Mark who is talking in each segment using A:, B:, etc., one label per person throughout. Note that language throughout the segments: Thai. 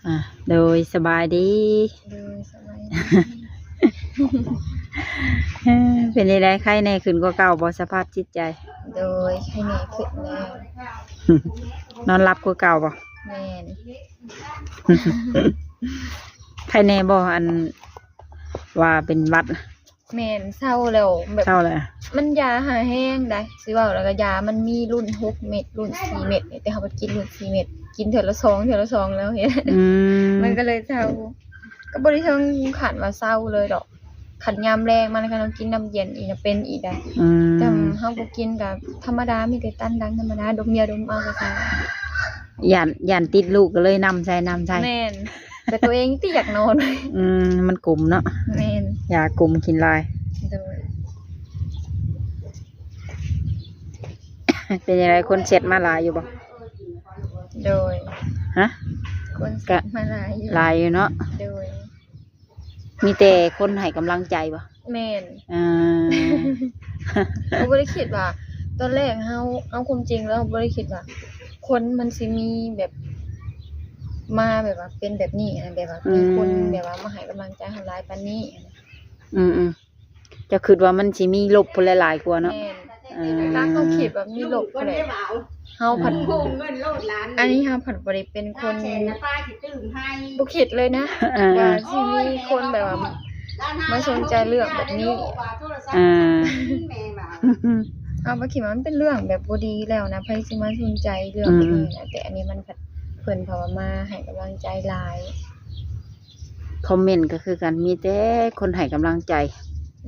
A: อ่ะโดยสบายดี
B: โดยสบาย
A: เป็นยังไงใครแน่ขึ้นกว่าเก่าบ่สภาพจิตใจ
B: โดยให้แม่ขึ้นแล้ว
A: นอนหลับกว่าเก่าบ่
B: แม่น
A: ใครแน่บ่อันว่าเป็นหวัด
B: แม่นเศร้าแล้วแบบ
A: เท่าไหร่
B: มันยาหาแห้งได้สิเว้าแล้วก็ยามันมีรุ่น6เม็ดรุ่น4เม็ดเนี่ยแต่เฮาบ่กินรุ่น4เม็ดกินเทื่อละ2เทื่อละ2แล้วเฮ็ด
A: อืม
B: มันก็เลยเศร้าก็บ่ได้ถึงขั้นว่าเศร้าเลยดอกขันยามแรงมันก็ต้องกินน้ำเย็นอีกน่ะเป็นอีกได้
A: อื
B: แต่
A: ม
B: เฮาบ่กินก็ธรรมดามีแต่ตันดังธรรมดาดมยาดมเอาก็ใช่
A: ย่านติดลูกก็เลยนำใส่
B: แม่นแต่ตัวเองที่อยากนอน
A: มันกลุ่มเนาะ
B: แม่น
A: ยากลุ่มกินลาย
B: โดย
A: เป็นยังไงคนเช็ดมาหลายอยู่บ่
B: โดย
A: ฮะ
B: คนสักมาหลายอยู่
A: หลายอยู่เนาะ
B: โดย
A: มีแต่คนให้กำลังใจบ่
B: แม่น
A: อ่า
B: เราบ่ได้คิดว่าตอนแรกเฮาเอาความจริงแล้วบ่ได้คิดว่า คนมันสิมีแบบมาแบบว่าเป็นแบบนี้นะแบบว่ามีคนแบบว่ามาให้กำลังใจเฮาหลายปานนี้นะ
A: อืมจะคิดว่ามันสิมีลบพุ่นหลายๆกว่าเนาะ
B: แม่น
A: อืม
B: ถ้าเขาคิดว่ามีโลกพุ่นแหละเฮาผัดอันนี้เฮาผัดบ่ได้เป็นคนบ่คิดเลยนะ ว่าสิมีคนแบบว่ามาสนใจเรื่องแบบนี้
A: อ่า
B: เอาบ่คิดว่ามันเป็นเรื่องแบบบ่ดีแล้วนะไผสิมาสนใจเรื่องแบบนี้นะแต่อันนี้มันผัดเพิ่นเพราะว่ามาให้กำลังใจหลาย
A: คอมเมนต์ก็คือกันมีแต่คนให้กำลังใจ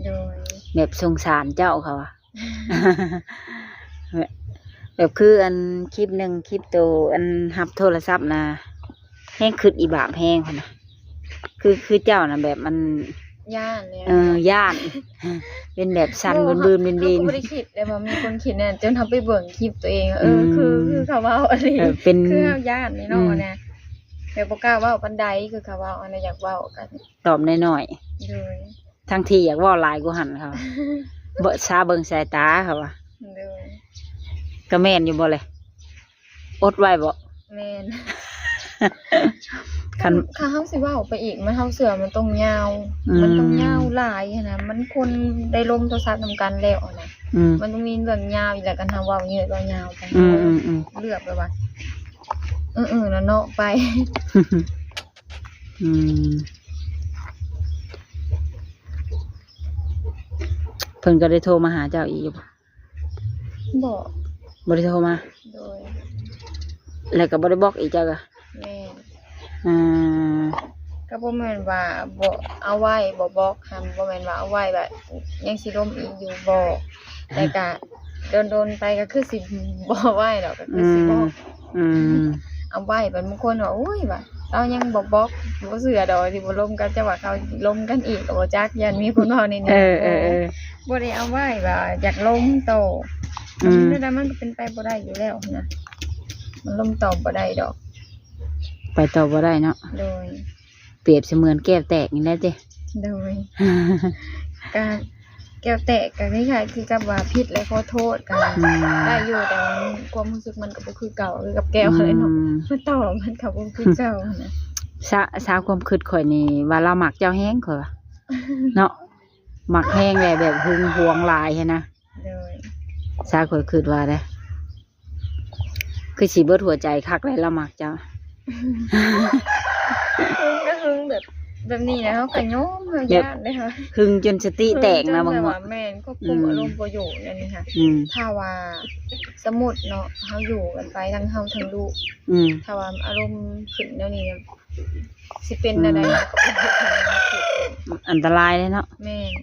B: โดย
A: แบบสงสารเจ้าเขาอะ แบบคืออันคลิปหนึ่งคลิปโตอันหับโทรศัพท์นะแห้งคืดอีบาปแห้งคนนะคือเจ้านะแบบมัน
B: ย่านเลย
A: ย่าน เป็นแบบสั่นบืนๆบิน
B: เราก็บ่ได้คิดเลยว่ามีคนคิดนั่นจนทำไปเบิ่งคลิปตัวเองคือเขาเว้าอะไร
A: เป็น
B: คือเฮาย่านนี่เนาะนะแต่บ่กล้าเว้าปานใดคือเขาเว้าอันนั้นอยากเว้ากัน
A: ตอบน้อย
B: โดย
A: ๆทั้งที่อยากเว่าหลายกูหันเขาเบอะซาเบิงสายตาเขาว่า
B: โดย
A: ก็แม่นอยู่บ่เลยอดไว้บ่
B: แม่น
A: คัน
B: ถ้าเฮาสิเว้าไปอีกมันเฮาเสือมันต้องยาว
A: อืม
B: มันต้องยาวหลายหั้นนะมันคนได้ลมโทรศัพท์นำกันแล้วนะ
A: อืม
B: มันต้องมีเรื่องยาวอีกแล้วกันเฮาเว้าเยอะก็ยาวไป
A: อืม
B: เลือกไปว่าแล้วเนาะไป
A: อืมเพิ่นก็ได้โทรมาหาเจ้าอีกอยู่บ่
B: บอก
A: บ่ได้โทรมา
B: โดย
A: แล้วก็บ่ได้บอกอีกเจ้าก็
B: แม่น
A: อ่า
B: ก็บ่แม่นว่าบ่เอาไว้บ่บอกหันบ่แม่นว่าเอาไว้แบบยังสิล่มอีกอยู่บ่แต่ก็โดนๆไปก็คือสิบ่ไว้ดอกก็คือสิบอก
A: อืม
B: เอาไว้บัดบางคนว่าโอ้ยว่าเรายังบ่บอกบ่เชื่อดอกสิบ่ล่มกันจะว่าเขาล่มกันอีกก็บ่จักยันมีคนเว้าในนี้ บ่ได้เอาไว้ว่าอยากล้มโต
A: อืม
B: นั่นน่ะมันก็เป็นไปบ่ได้อยู่แล้วนะมันล้มโตบ่ได้ดอก
A: ไปต่อบ่ได้เนาะ
B: โดย
A: เปรียบเสมือนแก้วแตกนี่แหละเด้
B: โดย การแก้วแตกก็คล้ายๆคือกับว่าผิดและขอโทษกันได้อยู่แต่ว่าความรู้สึกมันก็บ่คือเก่าคือกับแก้วอะไรเนาะมันต่อมันก็บ่คือเก่านะ
A: สาวความคิดข่อยนี่ว่าเรามักเจ้าแห้งข่อยว่าเนาะมักแห้งแบบหึงหวงหลายหั้นนะ
B: โดย
A: สาวข่อยคิดว่าเด้คือสิเบิดหัวใจคักเลยเรามักเจ้า
B: ก็คือแบบนี้นะเฮาก็ยอมเฮาญาติเลยค่ะ
A: หึงจนสติแตกนะบาง
B: ว่า
A: ว่า
B: แม่นควบคุมอารมณ์บ่อยู่นั่นนี่ค่ะ
A: อืม
B: ถ้าว่าสมมุติเนาะเฮาอยู่กันไปทั้งเฮาทั้งลูก
A: อืม
B: ถ้าว่าอารมณ์ขึ้นแนวนี้สิเป็นอะไรก็เป็นเหตุผลที่ถูกต้อง
A: อันตรายเลยเนาะ
B: แม่น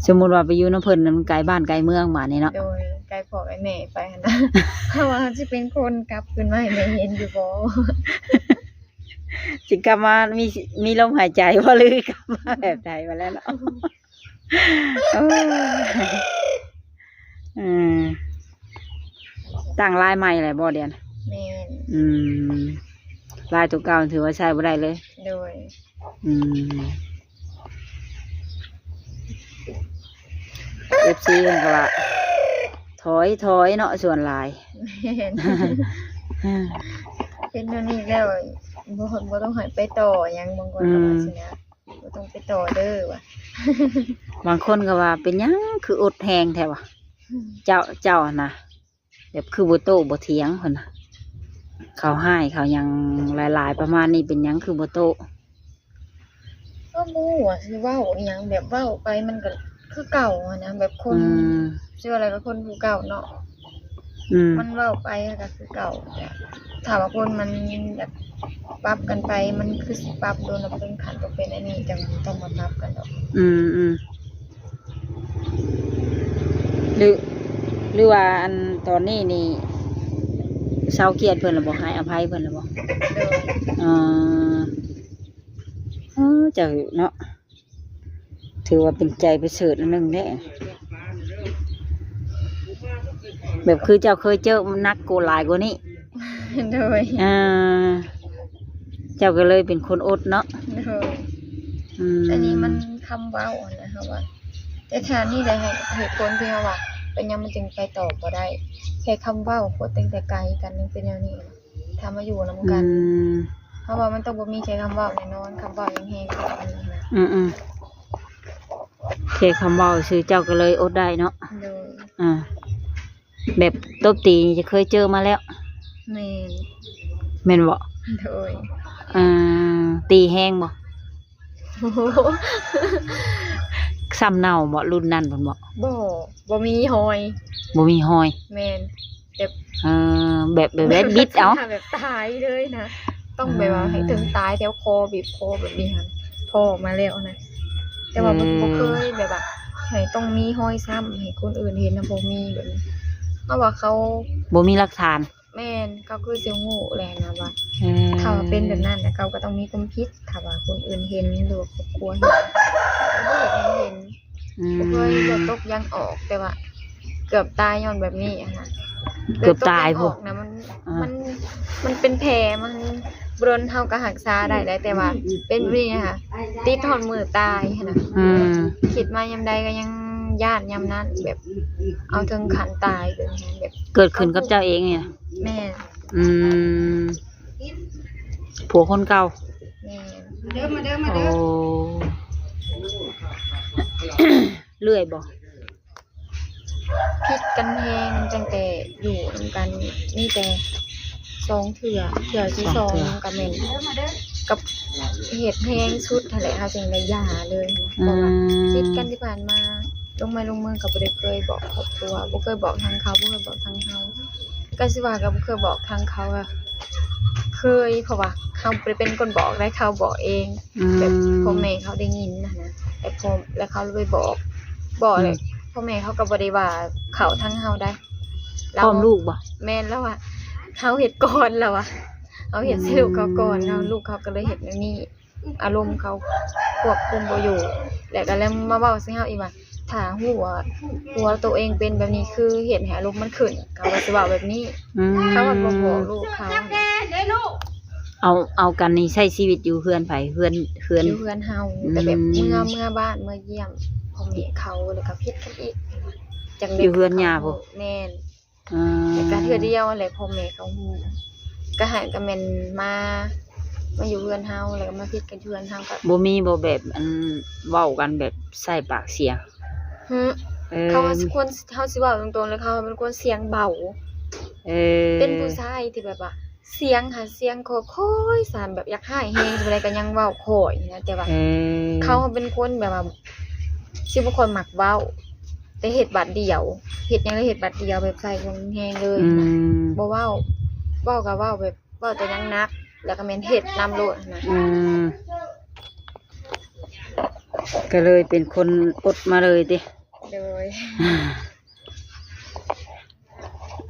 A: สมมุติว่าไปอยู่น้ำเพิ่นนั้นมันไกลบ้านไกลเมืองบาดนี้เนาะ
B: โดยไกลพ่อไกลแม่ไปหั่นนะ ถ้าว่าสิเป็นคนกลับขึ้นมาให้แม่เห็นอยู่บ่
A: สิกลับมามีลมหายใจบ่หรือกลับมาแบบใดมาแล้วเนาะ โอ้ยอืมตั้งลายใหม่แหละบ่เดียน
B: แม่น
A: อืมลายตัวเก่าถือว่าใช้บ่ได้เลย
B: โดย
A: อืม FC เพิ่นก็ว่าถอยเนาะส่วนลาย
B: แม่น เป็นอันนี้แล้วบ่ต้องให้ไปต่อหยังบางคนก็ว่าสินะบ่ต้องไปต่อเด้อว่ะ
A: บางคนก็ว่าเป็นหยังคืออดแหงแท้วะเจ้านะแบบคือบ่โต้บ่เถียงเพิ่นน่ะเขาให้เขายังหลายๆประมาณนี้เป็นหยังคือบ่โต้
B: ก็บ่ฮู้ว่าสิเว้าอีหยังแบบเว้าไปมันก็คือเก่าอะนะแบบคนชื่ออะไรก็คนผู้เก่าเนาะ มันเว้าไปก็คือเก่าแต่ถามว่าคนมันแบบปรับกันไปมันคือสิปรับโดนแล้วเป็นขันต้องเป็นอันนี้จังต้องมาปรับกันดอก
A: หรือว่าอันตอนนี้นี่เศร้าเครียดเพิ่นละบ่ให้อภัยเพิ่นละบ่
B: เด้อ
A: เจ้าเนาะถือว่าเป็นใจประเสริฐอันหนึงแน่แบบคือเจ้าเคยเจอมันนักโกหลายกว่านี้
B: โดย
A: เจ้าก็เลยเป็นคนอดเนาะ
B: โดยอันนี้มันคำเว้านะคะว่าแต่ทานนี่ได้ให้เหตุผลที่ว่าเป็นยังมันจึงไปต่อบ่ได้แค่คำเว้าโคตรตั้งแต่ไกลกันยังเป็นอย่างนี้ถ้ามาอยู่นํกันเพราะว่ามันต้องบ่มีแค่คำเว้าแน่นอนคำเว้ายังแฮงกว่าอันนี้นะ
A: แค่คำเว้าซื่อเจ้าก็เลยอดได้เนาะ
B: โดย
A: แบบตบตีนี่จะเคยเจอมาแล้วแม่นบ่
B: โดย
A: ตีแห้งบ่ซ้ำเน่าบ่รุ่นนั้นเพิ่นบ่
B: บ่มีหอย
A: บ่มีหอย
B: แม่น
A: แบบบิดเอา
B: แบบตายเลยนะต้องแบบว่าให้ถึงตายแถวคอบีบคอแบบนี้หั่นพอออกมาแล้วนะแต่ว่าบ่เคยแบบว่าให้ต้องมีหอยซ้ำให้คนอื่นเห็นนะบ่มีแบบนี้เพราะว่าเขา
A: บ่มีหลักฐาน
B: แม่นเขาคือสิฮู้แหละนะว่าถ้าว่าเป็นแบบนั้นนะเขาก็ต้องมีความผิดถ้าว่าคนอื่นเห็นหรือว่าครอบครัวเห็นบ่เคยจะตกยังออกแต่ว่าเกือบตายย้อนแบบนี้นะ
A: เกือบตาย
B: พุ่นนะมันเป็นแผลมันบรนเฮาก็รักษาได้แต่ว่าเป็นนี่นะคะติดทอนมือตายนะคิดมายามใดก็ยังย่านยามนั้นแบบเอาถึงขันตายแบบ
A: เกิดขึ้นกับเจ้าเองเนี่ย
B: แม่
A: ผัวคนเก่า
B: แม่
A: มาเด้อเลื่อยบ่
B: พิษกันแฮงตั้งแต่อยู่นำกันนี่แต่2เทื่อที่2กับแม่นกับเหตุแฮงสุดนั่นแหละเฮาจึงได้หย่าเลยเพราะว่าพิษกันที่ผ่านมาลงไม้ลงมือก็บ่ได้เคยบอกครอบครัวบ่เคยบอกทางเขาบ่เคยบอกทางเฮาก็สิว่าก็บ่เคยบอกทางเขาอะเคยเพราะว่าเขาบ่ได้เป็นคนบอกได้เขาบอกเองแบบพ่อแม่เขาได้ยินนะแล้วเขาเลยบอกเลยพ่อแม่เขาก็บ่ได้ว่าเขาทางเฮาได้
A: พร้อมลูกบ่
B: แม่นแล้วว่าเขาเฮ็ดก่อนแล้วอะเขาเฮ็ดให้ลูกเขาก่อนแล้วลูกเขาก็เลยเฮ็ดแบบนี้อารมณ์เขาควบคุมบ่อยู่แล้วก็เลยมาเว้าใส่เฮาอีกว่าถ้าหัวตัวเองเป็นแบบนี้คือเห็นให้อารมณ์มันขึ้นเขาก็สิเว้าแบบนี้เขาก็บ่บอกลูกเขา
A: เอากันนี่ใช้ชีวิตอยู่เฮือนไผเฮือน
B: อยู่เฮือนเฮาแต่แบบเมื่อบ้านเมื่อเยี่ยมพ่อแม่เขาแล้วก็พิษกันอีก
A: จังอยู่เฮือนย่าพุ่น
B: แม่นแต่ก็เทื่อเดียวแหละพ่อแม่เขาฮู้ก็หาก็แม่นมาอยู่เฮือนเฮาแล้วก็มาพิษกันเฮือนเฮาก็
A: บ่มีบ่แบบเว้ากันแบบใส่ปากเสียง
B: เขาควรเฮาสิเว้าตรงๆเลยเขาเป็นคนเสียงเบาเป็นผู้ชายที่แบบว่าเสียงค่อยๆสั่นแบบอยากหายแฮงจังได๋ก็ยังเว้าค่อยนะแต่ว่าเขาเป็นคนแบบว่าสิบ่ค่อยมักเว้าแต่เฮ็ดบัดเดียวเฮ็ดหยังเลยเฮ็ดบัดเดียวแบบใส่คงแฮงเลยนะบ่เว้าก็เว้าแบบเว้าแต่ยังนักแล้วก็แม่นเฮ็ดนำโลดนะ
A: ก็เลยเป็นคนอดมาเลยติ
B: โดย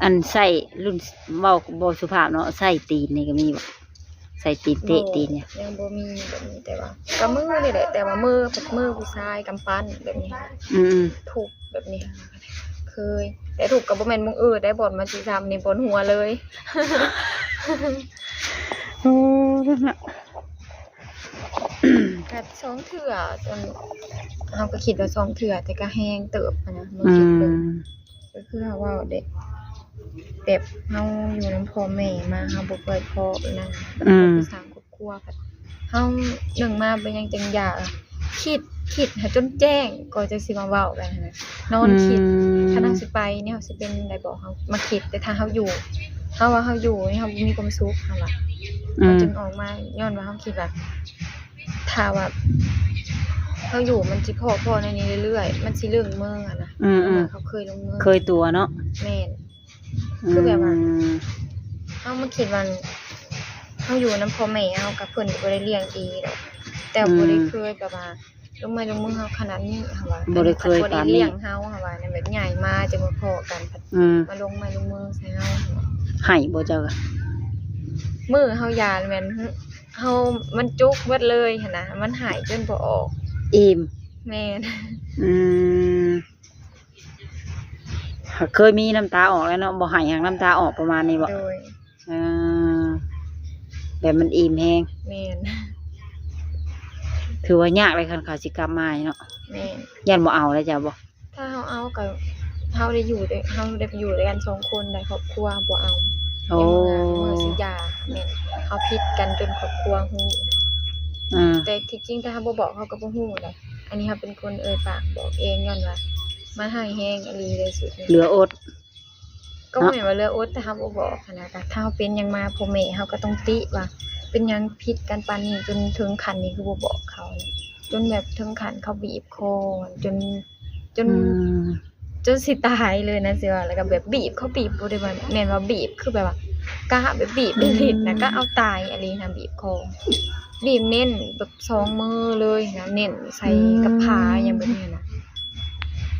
A: อันใส่รุ่นเว้าบ่สุภาพเนาะใส่ตีนนี่ก็มีบ่ใส่ตีนเตะตีนเนี่ย
B: ยังบ่มีแบบนี้แต่ว่ากับมือนี่แหละแต่ว่ามือผู้ชายกำปั้นแบบนี้ถูกแบบนี้เคยแต่ถูกกับบ่แม่นมุงได้บ่มาสิซ้ำนี่บนหัวเลยกัด2เทื่อจนเฮาก็คิดว่า2เทื่อแต่ก็แฮงเติบนะมื้อคิดเบิ่งก็คือว่าเด็ก แบบเฮาอยู่นำพ่อแม่มาเฮาบ่เปิดพ่อไปนั่น
A: อืม
B: ไปสร้างครอบครัวค่ะเฮาหนึ่งมาเป็นหยังจังอยากคิดหาจนแจ้งก็จะสิมาเว้ากันนะนอนคิดถ้านั่งสิไปเนี่ยสิเป็นได้บอกเฮามาคิดแต่ถ้าเฮาอยู่เฮาว่าเฮาอยู่นี่เฮามีความสุขเฮาว่า
A: อืม
B: จึงออกมาย้อนว่าเฮาคิดว่าถ้าว่าเฮาอยู่มันสิพ่อในนี้เรื่อยๆมันสิเรื่องเมืองอะนะ
A: อืมอืม
B: เขาเคยลงมือ
A: เคยตัวเนาะ
B: แม่น คือแบบว่า
A: ม
B: เฮามาคิดว่าเฮาอยู่นำพ่อแม่เฮากับเพิ่นบ่ได้เลี้ยงดีดอกแต่บ่ได้เคยแบบว่าลงมือเฮาขนาดนี้เฮาว่า
A: บ่ได้เคย
B: บ่ได้
A: ปานนี้
B: เลี้ยงเฮาเฮาว่าเนี่ยแบบใหญ่มาจะมาพ้อกัน
A: อืม
B: มาลงมือใส่เฮา
A: ให้บ่เจ้าก็
B: มือเฮายานแม่นเฮามันจุกเบิดเลยหั่นน่ะมันหายจนบ่ออก
A: อิ่ม
B: แม่น
A: อืมเคยมีน้ำตาออกแล้วเนาะบ่ให้หักน้ำตาออกประมาณนี้บ่
B: โดย
A: อ่าแบบมันอิ่มแฮง
B: แม่น
A: ถือว่ายากเลยคันเขาสิกลับมาเนาะ
B: แม่น
A: ยันบ่เอาแล้วจ้ะบ่
B: ถ้าเฮาเอาก็เฮาได้อยู่ด้วยเฮาได้ไปอยู่ด้วยกันสองคนได้ครอบครัวบ่เอา
A: โอ้
B: เมื่อสิหย่าแม่นเฮาผิดกันจนครอบครัวฮู้
A: อ่า
B: แต่ที่จริงถ้าเฮาบ่บอกเขาก็บ่ฮู้เลยอันนี้เฮาเป็นคนเอ่ยปากบอกเองย้อนว่ามันหายแฮงอีหลีเลยสุดนี่
A: เหลืออด
B: ก็บ่แม่นว่าเลืออดแต่เฮาบ่บอกหั้นนะก็ถ้าเฮาเป็นหยังมาพ่อแม่เฮาก็ต้องติว่าเป็นหยังผิดกันปานนี้จนถึงขั้นนี้คือบ่บอกเขาเนี่ยจนแบบถึงขั้นเขาบีบคอจน
A: อืม
B: จนสิตายเลยนะสิว่าแล้วก็แบบบีบเขาบีบบ่ได้ว่าแม่นว่าบีบคือแบบว่ากะแบบบีบเป็นผิดนะก็เอาตายอะไรนะบีบคอบีบเน้นแบบ2มือเลยนะเน้นใส่กับผาอย่างแบบนี้นะ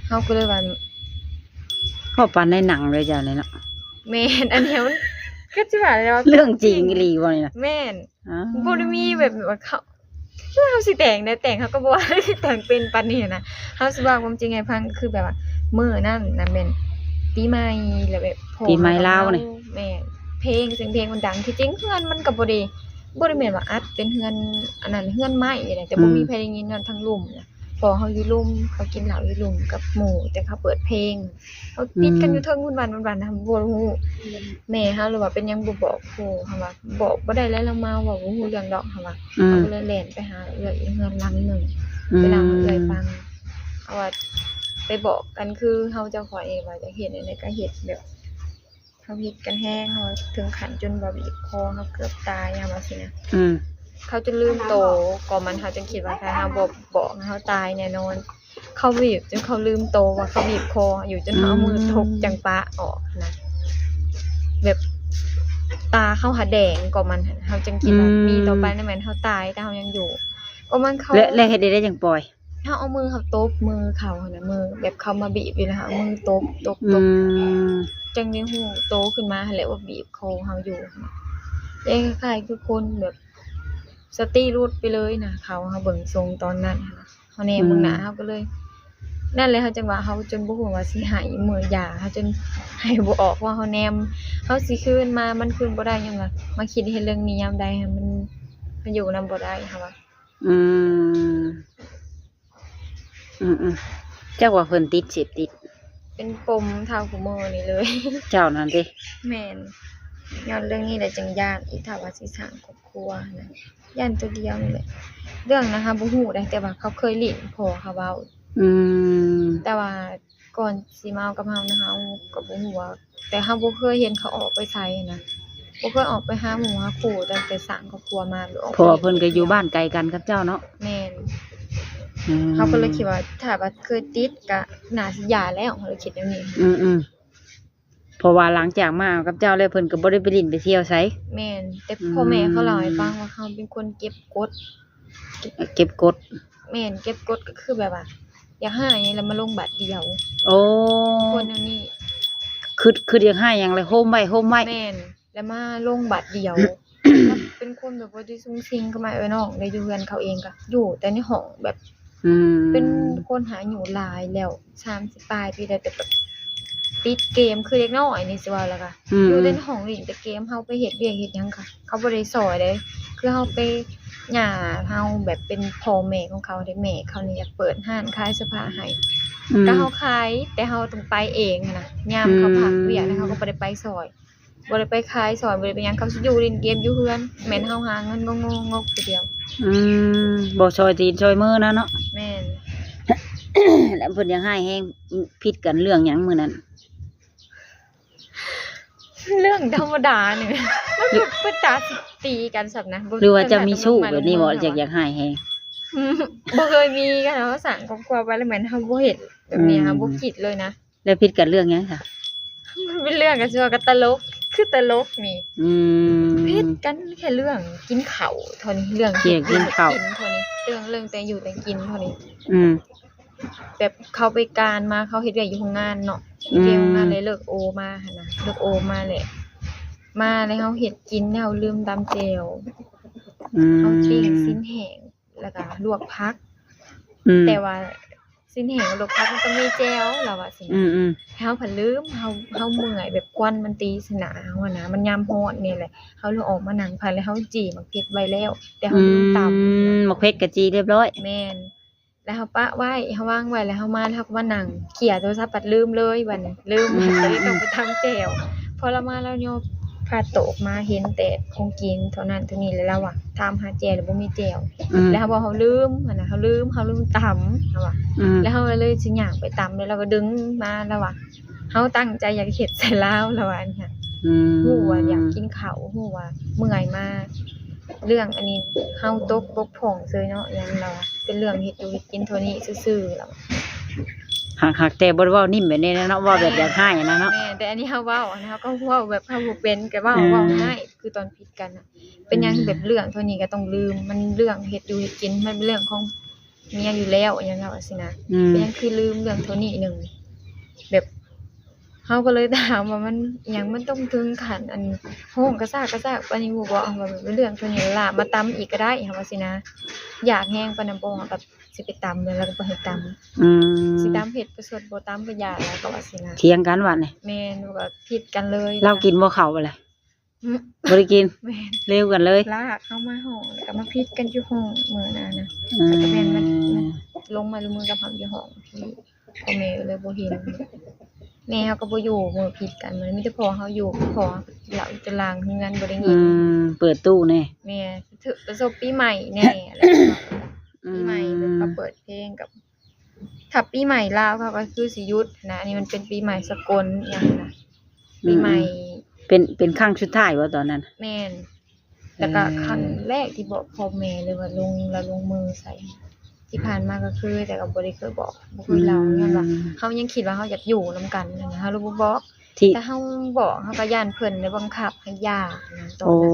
B: เฮาก็เลยว่า
A: ก็ปานในหนังเลยจ้ะเนี่ยเนาะ
B: แม่นอันเนี้ยมันก็สิว่าแล้วา
A: เรื่องจริงอีหลีบ่นี่นะ
B: แม่น
A: อ๋อ
B: บ่ได้มีแบบว่าเขาคือเฮาสิแต่งได้แต่งเขาก็บ่ว่า สิแต่งเป็นปานนี้นะเฮาสิว่าความจริงให้ฟังคือแบบว่ามื้อนั้นน่ะแม่นปีใหม่แล้วแบบพ่อ
A: ปีใหม่ลาวนี่
B: แม่นเพลงเสียงเพลงมันดังที่จริงเฮือนมันก็บ่ได้แม่นว่าอัดเป็นเฮือนอันนั้นเฮือนไม้นี่แหละแต่บ่มีไผได้ยินนอนทั้งลุ่มน่ะพอเฮาอยู่ลุ่มเขากินเหล้าอยู่ลุ่มกับหมู่แต่เขาเปิดเพลงเขาปิดกันอยู่เทิงวุ่นวันๆนะบ่รู้ แม่เฮาเลยว่าเป็นหยังบ่บอกครูเฮาว่าบอกบ่ได้แล้วเรามาเว้าบ่ฮู้เรื่องดอกเฮาว่า
A: อืม
B: เขาก็เลยแล่นไปหาเอื้อยเฮือนหลังหนึง
A: อืม
B: ไปเล่าให้เอื้อยฟังเอาว่าไปบอกกันคือเฮาจะขอเองว่าจะเฮ็ดอันใดก็เฮ็ดแบบเฮาเฮ็ดกันแฮงเฮาถึงขั้นจนว่าบีบคอเฮาเกือบตายอะว่าสินะ
A: อืม
B: เขาจนลืมโตก่อนมันเฮาจนคิดว่าถ้าเฮาบ่บอกเฮาตายแน่นอน เขาบีบจนเขาลืมโตว่าเขาบีบคออยู่จนเขาเอามือทกจังปะออกนะ แบบตาเขาหาแดงกว่ามันหั่นเฮาจังคิดว่ามีต่อไปนั่นแม่นเฮาตายแต่เฮายังอยู่ก็มันเขา
A: และเฮ็ดได้จังปล่อย
B: เฮาเอามือเขาตบมือเขาหั่นน่ะมือแบบเขามาบีบอยู่นะคะเอามือตบ
A: อืม
B: จังได้ฮู้โตขึ้นมาหั่นแหละว่าบีบคอเฮาอยู่เอ้คล้ายๆคือคนแบบสติหลุดไปเลยนะเขาเฮาเบิ่งทรงตอนนั้นหั่นน่ะเฮาแนมเบิ่งหน้าเฮาก็เลย นั่นเลยเฮาจังว่าเฮาจนบ่ฮู้ว่าสิให้มื้อยาเฮาจนให้บ่ออกว่าเฮาแนมเฮาสิคืนมามันคืนบ่ได้หยังว่ามาคิดเฮ็ดเรื่องนี้ยามใดให้มันอยู่นำบ่ได้ค่ะว่า
A: อืมอืมเจ้าว่าเพิ่นติดเสพติด
B: เป็นปมเท่าคุมื้อนี้เลย
A: เจ้านั่นติ
B: แม่นย้อนเรื่องนี้แหละจังย้านอีกถ้าว่าสิสร้างครอบครัวนะย้านตัวเดียวนี่แหละเรื่องนะคะบ่ฮู้ได้แต่ว่าเขาเคยเลิ้นพ่อเขาเว้า
A: อืม
B: แต่ว่าก่อนสิมาเอากับเฮานะคะเฮาก็บ่ฮู้ว่าแต่เฮาบ่เคยเห็นเขาออกไปไสนะบ่เคยออกไปหาหมู่หาคู่ตั้งแต่สร้างครอบครัวมาหรือออก
A: เพราะว่าเพิ่นก็อยู่บ้านไกลกันกับเจ้าเนาะ
B: แม่น
A: อืม
B: เฮาก็เลยคิดว่าถ้าว่าเคยติดก็น่าสิหย่าแล้วเฮาเลยคิดแบบนี้
A: อืมเพราะว่าหลังจากมากับเจ้าแล้วเพิ่นก็บ่ได้ไปลิ้นไปเที่ยวไส
B: แม่นแต่พ่อแม่เขาเล่าให้ฟังว่าเขาเป็นคนเก็บกด
A: เก็บกด
B: แม่นเก็บกดก็คือแบบว่าอยากหาหยังแล้วมาลงบัตรเดียว
A: โอ้
B: คนแนวนี้
A: คืออยากให้หยังเลยโฮมไว้
B: แม่นแล้วมาลงบัตรเดียว ก็เป็นคนแบบว่าที่ซุ่งซิงก็มาน้องได้อยู่เรือนเขาเองก็อยู่แต่ในห้องแบบ
A: อืม
B: เป็นคนหาอยู่หลายแล้ว30ปลายปีแล้วแต่แบบติดเกมคือเด็กน้อยนี่สิว่าแล้วก็ อยู่ในห้องเล่นแต่เกมเฮาไปเฮ็ดเวียกเฮ็ดหยังค่ะเขาบ่ได้สอนเลยคือเฮาไป ย่าเฮาแบบเป็นพ่อแม่ของเขาได้แม่เขานี่อยากเปิดร้านขายเสื้อผ้าให้
A: อืม
B: ก็เฮาขายแต่เฮาต้องไปเองหั้นนะยามเขาพักเวียกแล้วเขาก็บ่ได้ไปซอยบ่ได้ไปขายซอยบ่ได้ไปหยังเขาสิอยู่เล่นเกมอยู่เฮือนแม่นเฮาหาเงินงกๆผู้เดียว
A: อืมบ่ช่วยตีนช่วยมือนะเนาะ
B: แม่น
A: แล้วเพิ่นยังให้แฮงผิดกันเรื่องหยังมื้อนั้น
B: เรื่องธรรมดานี่ มันบ่ตาสิตีกันซับนะ
A: หรือว่าจะมีชู้แบบนี้บ่อยากให้แฮง
B: บ่เคยมีกันเนาะสั่งครอบครัวไปแล้วเหมือนเฮาบ่เฮ็ดแบบนี้ค่ะบ่คิดเลยนะ
A: แล้วผิดกันเรื่องหยังค่ะ
B: มันเป็นเรื่องกันสิว่าก็ตลกคือตลกนี่
A: อืม
B: ผิดกันแค่เรื่องกินข้าวเท่านี้เรื่อง
A: เกี่ยวกินข้าว
B: เท่านี้เรื่องแต่อยู่แต่กินเท่านี้
A: อืม
B: แบบเขาไปการมาเขาเฮ็ดเวียกอยู่โรงงานเนาะ
A: อืม
B: เฮ็ดโรงงานเลยเลิกโอมาหั่นน่ะเลิกโอมาแหละมาแล้วเฮาเฮ็ดกินแล้วลืมตำแจ่ว
A: อืม
B: เฮาปิ้งชิ้นแห้งแล้วก็ลวกผัก
A: อืม
B: แต่ว่าชิ้นแห้งกับลวกผักมันต้องมีแจ่วแล้วว่าสินะ
A: อืม
B: เฮาผันลืมเฮาเมื่อยแบบควันมันตีสนาเฮาอะนะมันยามร้อนนี่แหละเฮาเลยออกมานั่งพันแล้วเฮาจี้หมักพริกไว้แล้ว แต่เฮาลืมตำ
A: หมกเพชรกะจีเรียบร้อย
B: แม่นแล้วเฮาปะไว้เฮาวางไว้แล้วเฮามาแล้วเฮาก็มานั่งเขี่ยโทรศัพท์ปัดลืมเลยบัดนี้ลืมก็เลยต้องไปทำแจ่วพอเรามาแล้วโยพาโตะมาเห็นแต่ของกินเท่านั้นเท่านี้แล้วเราอะถามหาแจ่วแล้วบ่มีแจ่ว
A: อืม
B: แล้วเฮาบอกเฮาลืมหั่นน่ะเฮาลืมตำเฮาว่า
A: อืม
B: แล้วเฮาก็เลยสิย่างไปตำแล้วเราก็ดึงมาแล้วว่าเฮาตั้งใจอยากเฮ็ดใส่ลาวแล้วว่าอันเนี้ย
A: อืม
B: ฮู้ว่าอยากกินข้าวฮู้ว่าเมื่อยมากเรื่องอันนี้เฮาตกบกพร่องเซยเนาะอย่างเราอะเป็นเรื่องเฮ็ดอยู่เฮ็ดกินเท่านี้ซื่อๆแล้ว
A: หักแต่บ่ได้เว้านิ่มแบบนี้นะเนาะเว้าแบบอยากให้นะเนาะ
B: แม่แต่อันนี้เฮาเว้าอันนี้เฮาก็เว้าแบบเฮาบ่เป็นก็เว้า
A: อืม
B: เว้าง่ายคือตอนผิดกันน่ะเป็นหยังแบบเรื่องเท่านี้ก็ต้องลืมมันเรื่องเฮ็ดอยู่เฮ็ดกินมันเป็นเรื่องของเมียอยู่แล้วอย่างเงี้ยว่าสินะ
A: อืม
B: เป็นหยังคือลืมเรื่องเท่านี้หนึงแบบเฮาก็เลยถามว่ามันหยังมันต้องถึงขั้นอันโฮ้งกระซากปานนี้บ่บ่เอาว่าแบบเรื่องเท่านี้ล่ะมาตำอีกก็ได้เฮาว่าสินะอยากแฮงปานนั้นบ่ก็สิไปตำแล้วก็บ่ให้ตำ
A: อืม
B: สิตำเผ็ดประสดบ่ตำก็อย่าแล้วก็ว่าสินะ
A: เถียงกันว่านี่
B: แม่นก็ผิดกันเลย
A: เรากินบ่เข้าบ่เลย
B: อืม
A: บ่ได้กิน
B: แม่น
A: เร็วกันเลย
B: ลากเข้ามาห้องแล้วก็มาผิดกันอยู่ห้องมื้อนั้นนะ
A: อื
B: แล้วก็แม่นมัน
A: ม
B: ลงมาลงมือกับเฮาอยู่ห้องที่พ่อแม่เลยบ่เห็นแม่เฮาก็บ่อยู่มื้อผิดกันมันมีแต่พ่อเฮาอยู่พ่อเราจะล้างเฮือนบ่ได้
A: อื
B: ยิน
A: มเปิดตู้แน่
B: แม่ถือประสบปีใหม่แน่อะไรแบบนั้น
A: อื
B: ปี
A: ม
B: ใหม่แบบก็เปิดเพลงกับถ้าปีใหม่ลาวเขาก็คือสิหยุดนะอันนี้มันเป็นปีใหม่สกลหยังนะปีใหม่
A: เป็นครั้งสุดท้ายว่าตอนนั้น
B: แม่นแล้วก็ครั้งแรกที่บอกพ่อแม่เลยว่าลงมือใส่ ที่ผ่านมาก็คือแต่ก็บ่ได้เคยบอกบ่เคยเล่าย้อนว่าเฮายังคิดว่าเฮาอยากอยู่นำกันนั่นนะเฮาเลยบ่บอก
A: ที่
B: แต่เฮาบอกเฮาก็ย่านเพิ่นได้บังคับให้หย่านะตอน
A: โอ้
B: นั้น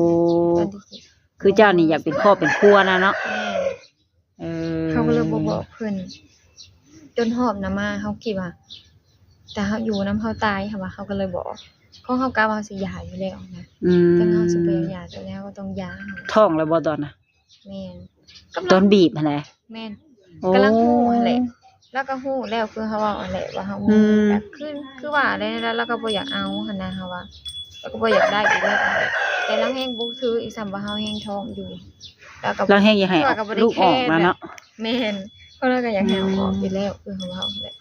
B: ตอนที่
A: คือเจ้านี่อยากเป็นครอบเป็นครัวนะเนาะ
B: แม่
A: เออ
B: เขาก็เลยบ่บอกเพิ่นจนหอบนะมาเฮาคิดว่าแต่เฮาอยู่นำเฮาตายค่ะว่าเขาก็เลยบอกเพราะเฮากะว่าสิหย่าอยู่แล้วนะ
A: อืม
B: แต่เฮาสิไปหย่าแต่แล้วก็ต้องหย่า
A: ท้องแล้วบ่ตอนน่ะ
B: แม่น
A: ตอนบีบหั่นแหละ
B: แม่น
A: โอ้
B: กำลังฮู้หั่นแหละแล้วก็ฮู้แล้วคือเฮาเว้าหั่นแหละว่าเฮา
A: อืม
B: แบบคือว่าได้แล้วเราก็บ่อยากเอาหั่นนะเฮาว่าแล้วก็บ่อยากได้อีกแล้วแต่เราแฮงบ่ถืออีกซ้ำว่าเฮาแฮงท้องอยู่แล้วก็
A: แล้วแห้งอยากให้ลูกออกมาเนาะ
B: แม่นเพราะเราก็อยากให้เอาออกอยู่แล้วคือเฮาเว้าหั่นแหละ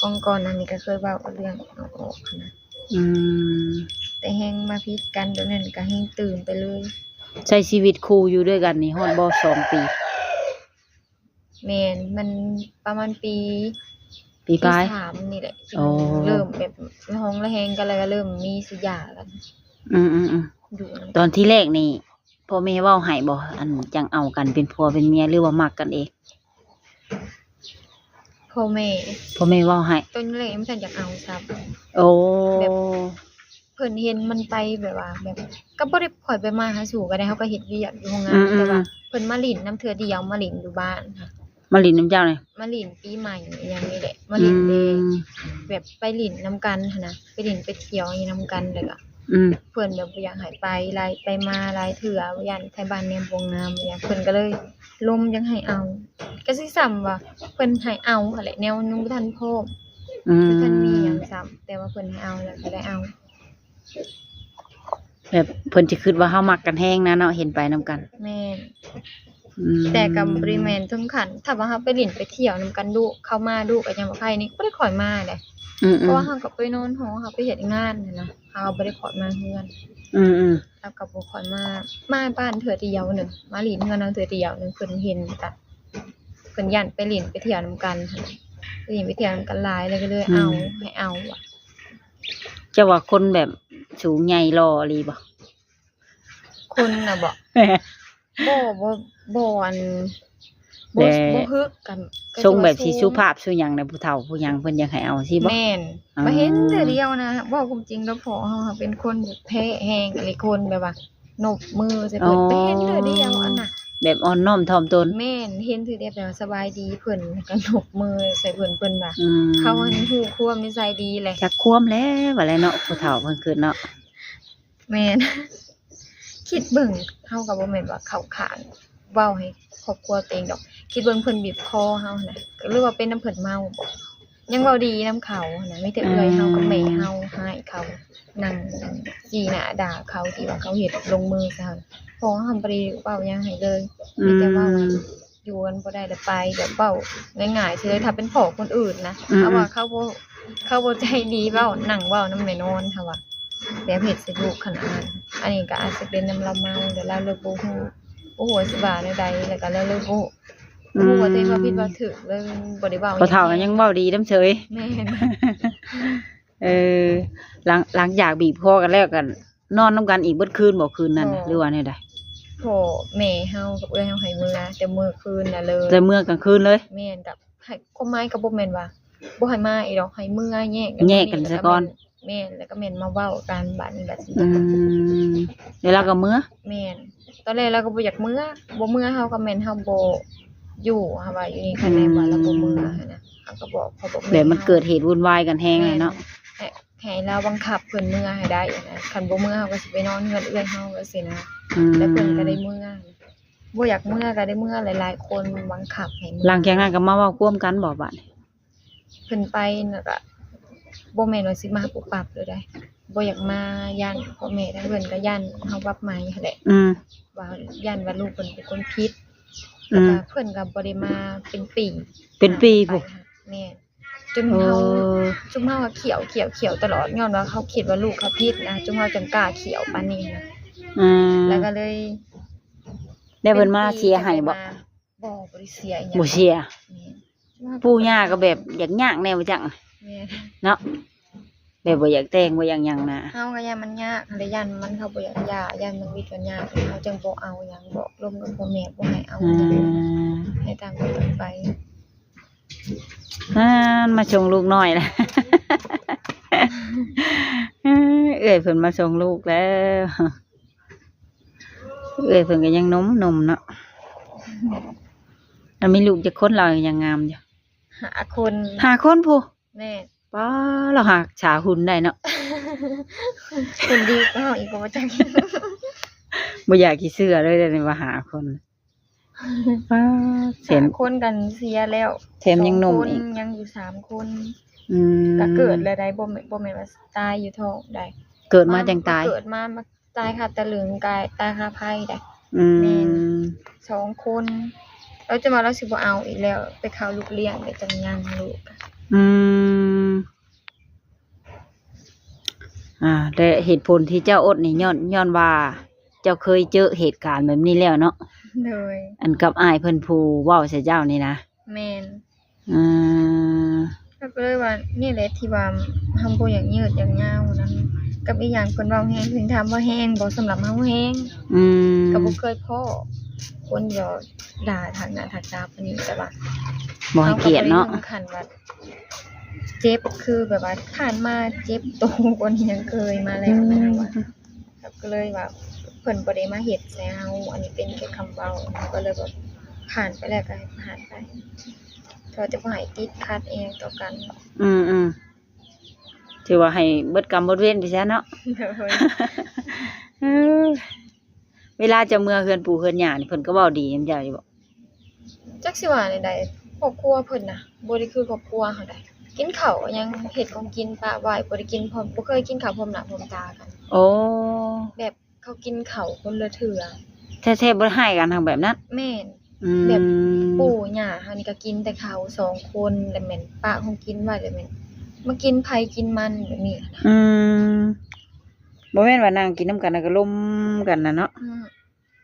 B: ก่อนๆนั้นนี่ก็เคยเว้าเรื่องเอาออกหั้นนะ
A: อืม
B: แต่แฮงมาพิดกันตอนนั้นก็แฮงตื่นไปเลย
A: ใช้ชีวิตคู่อยู่ด้วยกันนี่ฮอดบ่2 ปี
B: แม่นมันประมาณปี
A: ปีปลาย
B: สามนี่แหละที่
A: โอ้
B: เริ่มแบบละหองละแหงกันแล้วก็เริ่มมีสิหย่ากัน
A: อืม
B: อยู่นำ
A: ตอนที่แรกนี่พ่อแม่เว้าให้บ่อันจังเอากันเป็นผัวเป็นเมียหรือว่ามักกันเอง
B: พ่อแม่
A: พ่อแม่เว้าให้
B: ตอนแรกมันทันอยากเอาซับ
A: โอ้
B: แบบ เพิ่นเห็นมันไปแบบว่าแบบก็บ่ได้ค่อยไปมาหาสู่กันได้เฮาก็เฮ็ดเวียกอยู่โรงงานแต่ว่าเพิ่นมาหลินน้ำเทื่อเดียวมาหลินอยู่บ้านค่ะ
A: มาลินน้ำเจ้านี่
B: มาหลินปีใหม่อหย่างนี้แหละมาหลินเดย์แบบไปหลินนํกันหั้นนะไปหลินไปเที่ยวอย่างนี้นํกันแล้วก็
A: อืม
B: เพิ่นแบบบ่อยากให้ไปหลายไปมาหลายเทื่อบ่ย่านไทบ้านแนมบ่งามอย่างเพิ่นก็เลยลมยังให้เอาก็สิซ้ำว่าเพิ่นให้เอาหั่นแหละแนวยังบ่ทันพร้อม
A: อืม
B: บ่ทันมีหยังซ้ำแต่ว่าเพิ่นให้เอาแล้วก็ได้เอา
A: แบบเพิ่นสิคิดว่าเฮามักกันแฮงนะเนาะเห็นไปนํกัน
B: แม่น
A: อืม
B: แต่กับบริแมนถึงขันถ้าว่าเขาไปหลินไปเที่ยวนํกันดุเข้ามาดุกับยังบ่ใครนี่ก็บ่ได้ขอยมาเด้
A: อืม
B: เพราะว่าเขาก็ไปนอนหอเขาไปเฮ็ดงานน่ะนะเขาบ่ได้ขอยมาเฮือน
A: อืมอืม
B: แล้วก็บ่ขอยมาบ้านเทื่อเดียวหนึงมาหลินเฮือนเอาเทื่อเดียวหนึงเพิ่นเห็นก็เพิ่นย้านไปหลินไปเที่ยวนํกันหั่นน่ะไปหลินไปเที่ยวนํกันหลายเลยก็เลยเอาให้เอาว่ะ
A: จะว่าคนแบบสูงใหญ่หล่ออีหลีบ่
B: คนน่ะบ่บ่อันบ่ฮึกกันก็
A: ทรงแบบสิ
B: ว่า
A: สุภาพสุหยังในะผู้เฒ่าผู้หยังเพิ่นอยากให้เอาสิบ่
B: แม่น
A: อ่า
B: มาเห็นเทื่อเดียวนะเว้าความจริงแล้วพอเฮาเป็นคนแบบแพ้แฮงอะไรคนแบบว่านบมือใส่เพิ่นไปเห็นเทื่อเดียวอันน่ะ
A: แบบอ่อนน้อมถ่อมตน
B: แม่นเห็นเทื่อเดียวแบบว่าสบายดีเพิ่นก็นบมือใส่เพิ่นว่า
A: อืม
B: เขาอันฮู้ความนิสัยดีแหละ
A: จักความแล้วว่าแล้วเนาะผู้เฒ่าเพิ่นคือเนาะ
B: แม่น คิดเบิ่งเฮาก็บ่แม่นว่าเข้าข้างเว้าให้ครอบครัวตัวเองดอก คิดเบิ่งเพิ่นบีบคอเฮาน่ะก็หรือว่าเป็นน้ำเพิ่นเมาบ่ยังเว้าดีนำเขาน่ะมีแต่เอื้อยเฮากับแม่เฮาให้เขานั่งจี้หน้าด่าเขาที่ว่าเขาเฮ็ดลงมือซะหั่นพอเฮาบ่ได้เว้าหยังให้เลยมีแต่ว่าอยู่กันบ่ได้แล้วไปแบบเว้าง่ายๆสิเลยถ้าเป็นพ่อคนอื่นนะเอาว่าเขาบ่ใจดีเว้านั่งเว้านำแม่นอนถ้าว่าแบบเฮ็ดใส่ลูกขนาดนั้นอันนี้ก็อาจจะเป็นนำเราเมาเดี๋ยวเราเลยบ่ฮู้ว่าสิว่าแนวใดแล้วก็เลยบ่ฮู้ว่าตัวเองว่าผิดว่าถูกเลยบ่ได้เว้า
A: ผู้เฒ่าก็ยังเว้าดีนำเฉย
B: แม่น
A: หลังจากบีบคอกันแล้วกันนอนนํกันอีกเบิดคืนบ่คืนนั้นน่ะหรือว่าแนวใด
B: พ่อแม่เฮากับเอื้อยเฮาให้มื้อแต่มื้อคืนน่ะเลย
A: แต่เมื่อกลางคืนเลย
B: แม่นกับให้ความหมายก็บ่แม่นว่าบ่ให้มาอีดอกให้มื้อแยก
A: แยกกันซะก่อน
B: แม่นแล้วก็แม่นมาเว้ากันบัดนี้บัดสิ
A: อืมเวลาก็เมื่อ
B: แม่นตอนแรกเราก็บ่อยากมื้อบ่มื้อเฮาก็แม่นเฮาบ่อยู่เฮาว่าอยู่นี่คันแม่นว่าเราบ่มื้อหันน่ะเฮาก็บอกเขาบอก
A: แบบมันเกิดเหตุวุ่นวายกันแฮงเลยเนาะ
B: ให้เราบังคับเพิ่นมื้อให้ได้นะคันบ่มื้อเฮาก็สิไปนอนเฮือนเอื้อยเฮาจังซี่นะ
A: อืม
B: แล้วเพิ่นก็ได้มื้อบ่อยากมื้อก็ได้มื้อหลายๆคนบังคับให้มื้
A: หลังจากนั้นก็มาเว้าร่วมกันบ่บัดนี้
B: เพิ่นไปน่ะก็บ่แม่นว่าสิมาปุบปับเลยได้บ่อยากมาย่านพ่อแม่ทั้งเพิ่นก็ย่านเฮาปรับใหม่หั้นแหละ
A: อืม
B: ว่าย่านว่าลูกเพิ่นเป็นคนผิด
A: อื
B: แล้ว
A: ม
B: ก็เพิ่นก็บ่ได้มาเป็นปี
A: เป็นปีพุ
B: แม่นจน
A: โอ้
B: จุมเฮาก็เขียวตลอดย้อนว่าเขาคิดว่าลูกเขาผิดนะจุมเฮาจังกล้าเขียวปานนี้นะ
A: อืม
B: แล้วก็เลย
A: ได้เพิ่นมาเสียให้บ่
B: บ่ได้เสียอีหยัง
A: บ่เสีย
B: แม่น
A: ปู่ย่าก็แบบอยากยากแนวจัง
B: แม่น
A: เนาะแบบบ่อยากแต่งบ่อยากหยังนะ
B: เฮาก็ย่านมันยากหั้นแหละย่านมันเขาบ่อยากหย่าย่านมันวิทย์กันยากเฮาจึงบ่เอาหยังบ่ร่วมกับพ่อแม่บ่ให้เอา
A: อื
B: หยัง
A: ม
B: ให้ต่างคนต่างไป
A: มาส่งลูกน้อยแล้ว เอ้ยเพิ่นมาส่งลูกแล้ว เอ้ยเพิ่นก็ยังนมเนาะแล้วมีลูกจักคนเรายังงามอยู่
B: หาคน
A: 5คนพู้
B: แม่
A: ป้าเราหาฉาหุ่นได้เนาะ
B: คนดีก็เฮาอีกก็บ่จัก
A: บ่อยากสิเชื่อเลยเดี๋ยวนี้ว่าหาคนป้าเห็น
B: หาคนกันเสียแล้ว
A: แถมยังหนุ่ม
B: สอ
A: อีก
B: คนยังอยู่3คน
A: อืม
B: ก็เกิดแล้วได้บ่แม่นว่าตายอยู่ท้องได้
A: เกิดมาจังตาย
B: เกิดมาตายค่ะตะลึงกายตายค่ะไผได้
A: อืม
B: 2คนแล้วจะมาเราสิบ่เอาอีกแล้ว ไปเข้าลูกเลี้ยงไปจังยังลูก
A: อืมแต่เหตุผลที่เจ้าอดนี่ย้อนว่า เจ้าเคยเจอเหตุการณ์แบบนี้แล้วเนาะ
B: เลย
A: อันกับอ้ายเพิ่นผู้เว้าใส่เจ้านี่นะ
B: แม่น
A: อืม
B: แล้วก็เลยว่านี่แหละที่ว่าเฮาบ่อยากยืดอยากยาวนั้นกับอีกอย่างเพิ่นเว้าแฮงเพิ่นถามว่าแฮงบ่สำหรับเฮาแฮง
A: อืม
B: ก็บ่เคยพ้อคนเดียวด่าทางหน้าทางตาปานนี้แต่ว่า
A: บ่ให้เกียรติเนาะ
B: รก็บ่ได้ถึงขั้นว่าเจ็บคือแบบว่าผ่านมาเจ็บตรงกว่านี้ยังเคยมาแล้วนะว่าครับก็เลยว่าเพิ่นบ่ได้มาเฮ็ดใส่เฮาอันนี้เป็นแค่คำเว้าก็เลยแบบผ่านไปแล้วก็ให้ผ่านไปก็จะบ่ให้ติดขัดเองต่อกัน
A: อืมถือว่าให้เบิดกรรมเบิดเวรไปซะเนาะ
B: เลย
A: เออเวลาจะเมื่อเฮือนปู่เฮือนย่านี่เพิ่นก็เว้าดีนำเจ้าอยู่บ่
B: จักสิว่าใดๆครอบครัวเพิ่นน่ะบ่ได้คือครอบครัวเฮาใด กินข้าวยังเฮ็ดของกินปะไว้บ่ได้กินพร้อมบ่เคยกินข้าวพร้อมหน้าพร้อมตากัน
A: โอ้
B: แบบเขากินข้าวคนละเทื่อ
A: แท้ๆบ่ให้กันทางแบบนั้น
B: แม่น
A: อืม
B: แบบปู่ย่าเฮานี่ก็กินแต่ข้าวสองคนแล้วแม่นป้าคงกินไว้แล้วแม่นมากินไผกินมันแบบนี้นะ
A: อืมบ่แม่นว่านั่งกินน้ำกันแล้วก็ล้มกันน่ะเนาะ
B: อืม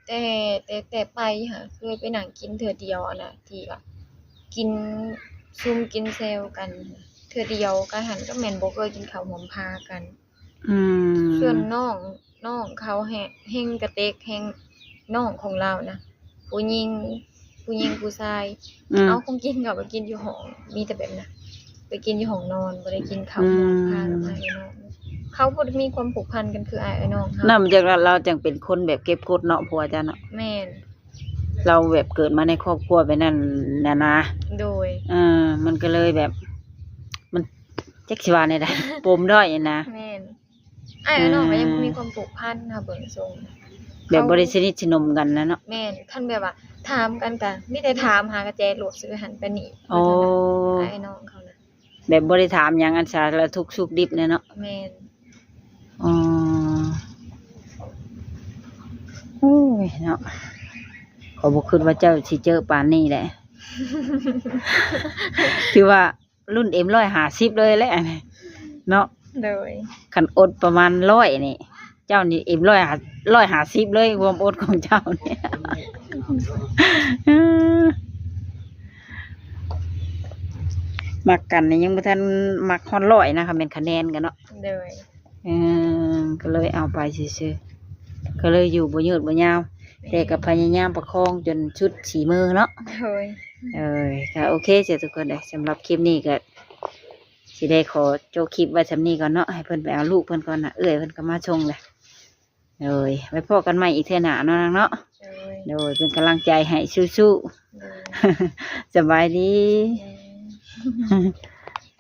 B: แต่ไปค่ะเคยไปนั่งกินเทื่อเดียวอะนะที่ว่ากินซุ่มกินแซวกันเทื่อเดียวก็หันก็แม่นบ่เคยกินข้าวหอมพากัน
A: อืม
B: ส่วนน้องเขาแฮงกระเตกแฮงน้องของเรานะผู้หญิงผู้ชาย เอาคงกินก็ไปกินอยู่ห้องมีแต่แบบนั้นไปกินอยู่ห้องนอนบ่ได้กินข้าวหอมพากับอ้ายไอ้น้องเขาบ่ได้มีความผูกพันกันคืออ้ายไอ้น้องเฮา
A: นำจากเราจังเป็นคนแบบเก็บกดเนาะผัวจ้ะเนาะ
B: แม่น
A: เราแบบเกิดมาในครอบครัวแบบนั้นน่ะนะ
B: โดย
A: มันก็เลยแบบ มันจักสิว่าได้ใด ปมด้อยนะ
B: แม่นอ้ายไอ้น้องก็ยังบ่มีความผูกพันค่ะเบิ่งทรง
A: แบบบ่ได้สนิทสนมกันนะเนาะ
B: แม่นคันแบบว่าถามกันก็มีแต่ถามหากระแจโหลดซื้อหันไปนี่
A: โอ้
B: อ้ายไอ้น้องเขานะ
A: แบบบ่ได้ถามหยังอันสารทุกข์สุขดิบเนี่ยเนาะ
B: แม่น
A: อ๋อโอ้ยเนาะขอบอกคืนว่าเจ้าสิเจอปานนี้แหละ คือว่ารุ่นM150เลยแหละเนาะ
B: โดย
A: คันอดประมาณ100นี่ เจ้านี่150เลยความอดของเจ้าเนี่ย มักกันนี่ยังบ่ทันมักฮอด100นะคะเป็นคะแนนกันเนาะ
B: โดย
A: ก็เลยเอาไปซื่อๆก็เลยอยู่บ่ยืดบ่ยาว แต่ก็พยายามประคองจนชุดสีมือเนาะ
B: โดย
A: ก็โอเคเจ้าทุกคนเลยสำหรับคลิปนี้ก็สิได้ขอโจคลิปไว้สำนี้ก่อนเนาะให้เพิ่นไปเอาลูกเพิ่นก่อนนะเอ้ยเพิ่นก็มาชงเลยไว้พบกันใหม่อีกเทื่อหน้าเนาะนางเนาะ
B: โดย
A: เป็นกำลังใจให้สู้
B: โดย
A: ๆ สบายดี
B: โดย